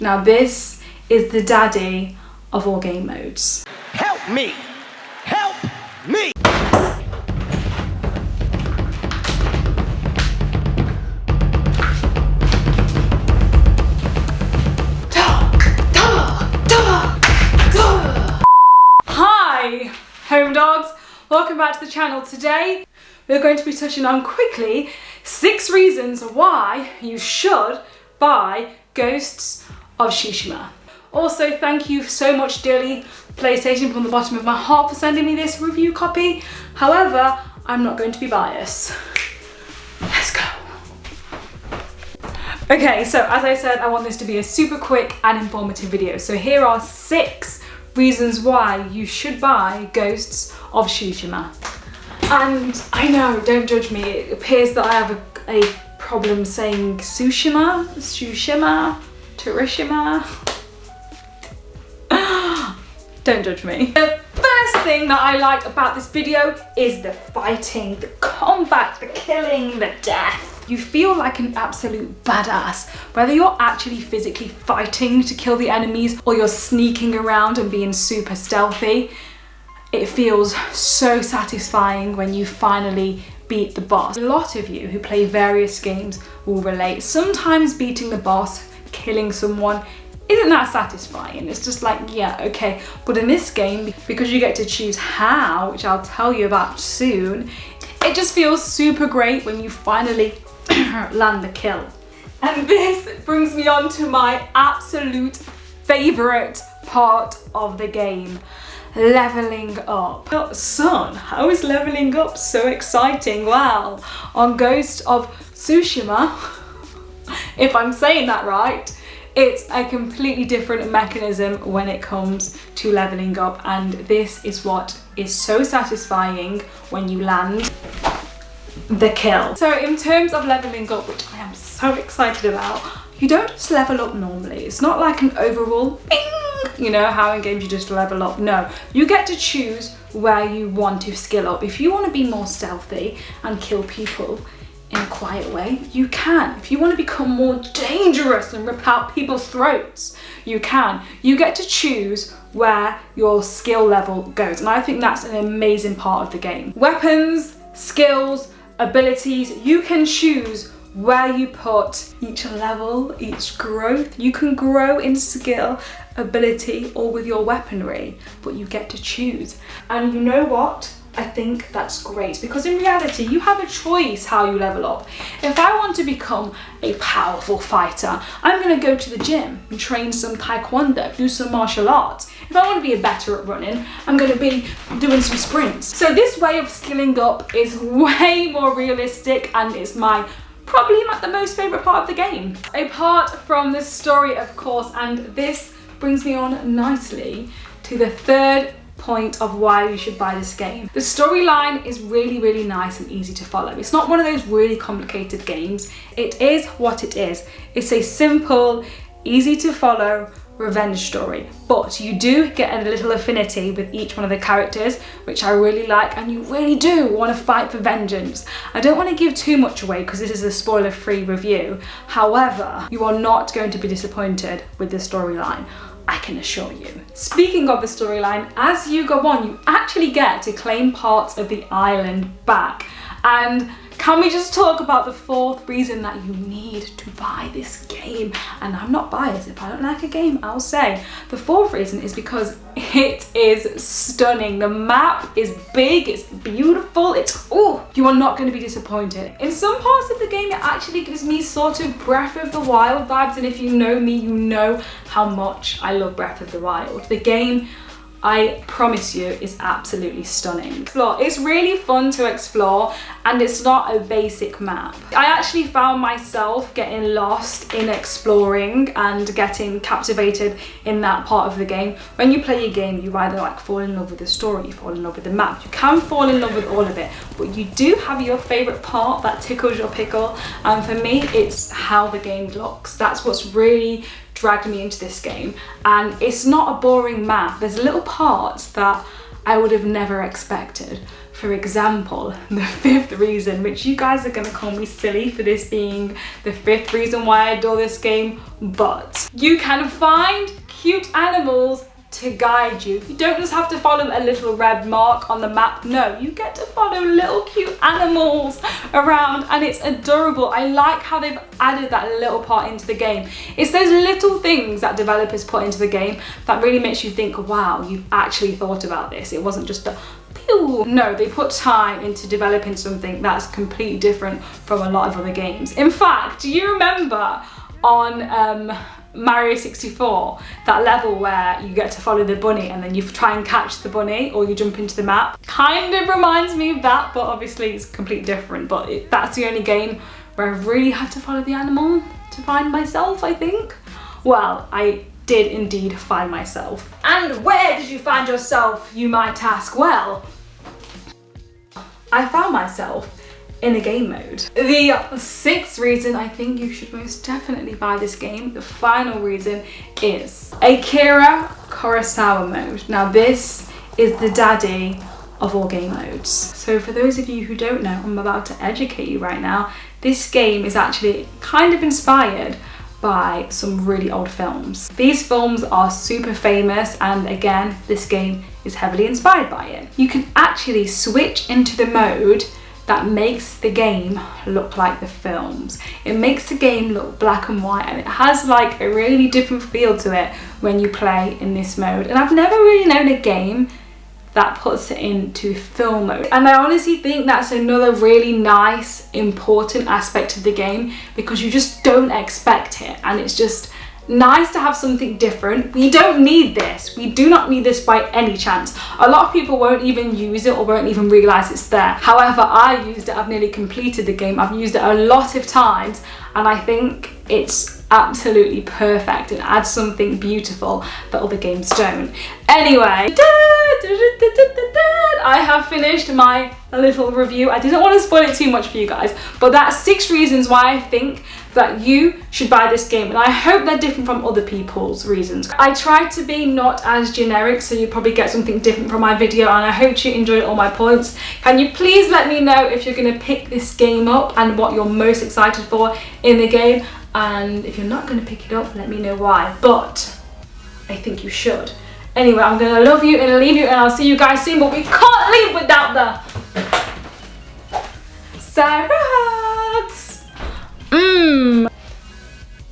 Now this is the daddy of all game modes. Help me! Help me! Hi, home dogs. Welcome back to the channel. Today we're going to be touching on quickly 6 reasons why you should buy Ghosts of Tsushima. Also, thank you so much, dearly PlayStation, from the bottom of my heart for sending me this review copy. However, I'm not going to be biased. Let's go. Okay, so as I said, I want this to be a super quick and informative video. So here are 6 reasons why you should buy Ghosts of Tsushima. And I know, don't judge me, it appears that I have a problem saying Tsushima, Turishima. Don't judge me. The first thing that I like about this video is the fighting, the combat, the killing, the death. You feel like an absolute badass, whether you're actually physically fighting to kill the enemies or you're sneaking around and being super stealthy. It feels so satisfying when you finally beat the boss. A lot of you who play various games will relate. Sometimes beating the boss, killing someone, isn't that satisfying? It's just like, yeah, okay. But in this game, because you get to choose how, which I'll tell you about soon, it just feels super great when you finally land the kill. And this brings me on to my absolute favorite part of the game. Leveling up. Son, how is leveling up so exciting? Well, on Ghost of Tsushima, if I'm saying that right, it's a completely different mechanism when it comes to leveling up, and this is what is so satisfying when you land the kill. So in terms of leveling up, which I am so excited about, you don't just level up normally. It's not like an overall bing, you know, how in games you just level up. No, you get to choose where you want to skill up. If you want to be more stealthy and kill people in a quiet way, you can. If you want to become more dangerous and rip out people's throats, you can. You get to choose where your skill level goes, and I think that's an amazing part of the game. Weapons, skills, abilities, you can choose where you put each level, each growth. You can grow in skill, ability, or with your weaponry, but you get to choose. And you know what? I think that's great, because in reality you have a choice how you level up. If I want to become a powerful fighter, I'm going to go to the gym and train some taekwondo, do some martial arts. If I want to be better at running, I'm going to be doing some sprints. So this way of skilling up is way more realistic, and it's probably the most favourite part of the game. Apart from the story, of course, and this brings me on nicely to the third point of why you should buy this game. The storyline is really, really nice and easy to follow. It's not one of those really complicated games. It is what it is. It's a simple, easy to follow revenge story, but you do get a little affinity with each one of the characters, which I really like, and you really do want to fight for vengeance. I don't want to give too much away because this is a spoiler-free review. However, you are not going to be disappointed with the storyline, I can assure you. Speaking of the storyline, as you go on, you actually get to claim parts of the island back. And can we just talk about the 4th reason that you need to buy this game? And I'm not biased. If I don't like a game, I'll say. The 4th reason is because it is stunning. The map is big, it's beautiful, you are not going to be disappointed. In some parts of the game, it actually gives me sort of Breath of the Wild vibes, and if you know me, you know how much I love Breath of the Wild. The game, I promise you, is absolutely stunning. It's really fun to explore, and it's not a basic map. I actually found myself getting lost in exploring and getting captivated in that part of the game. When you play a game, you either fall in love with the story, you fall in love with the map. You can fall in love with all of it, but you do have your favorite part that tickles your pickle, and for me, it's how the game looks. That's what's really dragged me into this game, and it's not a boring map. There's little parts that I would have never expected. For example, the 5th reason, which you guys are gonna call me silly for this being the 5th reason why I adore this game, but you can find cute animals to guide you. You don't just have to follow a little red mark on the map. No, you get to follow little cute animals around, and it's adorable. I like how they've added that little part into the game. It's those little things that developers put into the game that really makes you think, wow, you've actually thought about this. It wasn't just a pew. No, they put time into developing something that's completely different from a lot of other games. In fact, do you remember on Mario 64, that level where you get to follow the bunny and then you try and catch the bunny or you jump into the map? Kind of reminds me of that, but obviously it's completely different. But that's the only game where I really had to follow the animal to find myself, I think. Well, I did indeed find myself. And where did you find yourself, you might ask? Well, I found myself in a game mode. The 6th reason I think you should most definitely buy this game, the final reason, is Akira Kurosawa mode. Now this is the daddy of all game modes. So for those of you who don't know, I'm about to educate you right now. This game is actually kind of inspired by some really old films. These films are super famous, and again, this game is heavily inspired by it. You can actually switch into the mode that makes the game look like the films. It makes the game look black and white, and it has like a really different feel to it when you play in this mode. And I've never really known a game that puts it into film mode. And I honestly think that's another really nice, important aspect of the game, because you just don't expect it, and it's just nice to have something different. We don't need this. We do not need this by any chance. A lot of people won't even use it or won't even realize it's there. However, I used it. I've nearly completed the game. I've used it a lot of times, and I think it's absolutely perfect. It adds something beautiful that other games don't. Anyway, I have finished my little review. I didn't want to spoil it too much for you guys, but that's 6 reasons why I think that you should buy this game, and I hope they're different from other people's reasons. I tried to be not as generic, so you probably get something different from my video, and I hope you enjoyed all my points. Can you please let me know if you're going to pick this game up and what you're most excited for in the game, and if you're not going to pick it up, let me know why, but I think you should. Anyway, I'm going to love you and leave you, and I'll see you guys soon, but we can't leave without the Sarah hugs.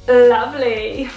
Lovely.